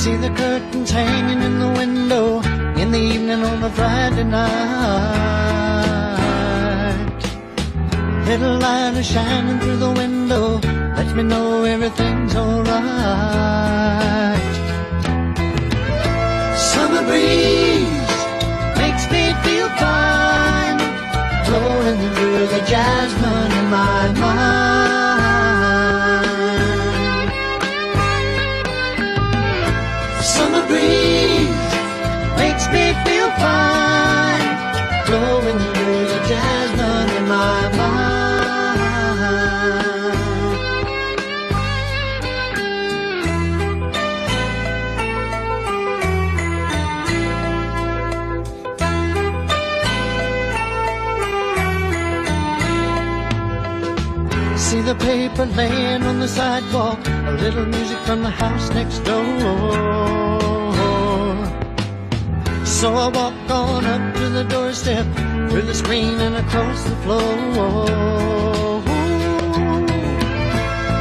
See the curtains hanging in the window in the evening on a Friday night. Little light is shining through the window, lets me know everything's alright. Summer breeze makes me feel fine, blowing through the jasmine in my mind. Summer breeze makes me feel fine, blowing through the jasmine in my mind. See the paper laying on the sidewalk, a little music from the house next door. So I walk on up to the doorstep, through the screen and across the floor.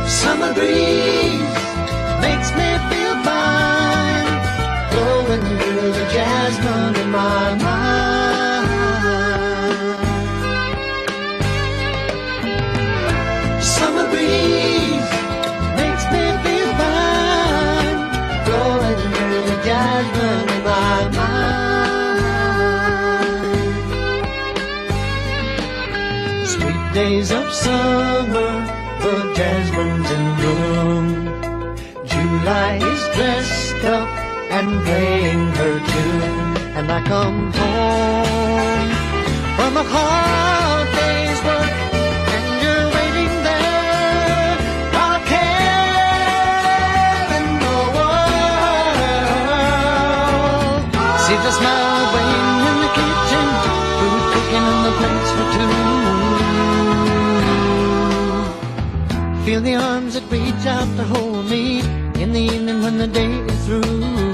Summer breeze makes me feel fine, blowing through the jasmine in my mind. Summer breeze makes me feel fine, blowing through the jasmine in my mind. Sweet days of summer, the jasmine's in bloom. July is dressed up and playing her tune, and I come home from a hard day's work, and you're waiting there, not a care in the world. See the smile waiting in the kitchen, food cooking and the plates for two. Feel the arms that reach out to hold me in the evening when the day is through.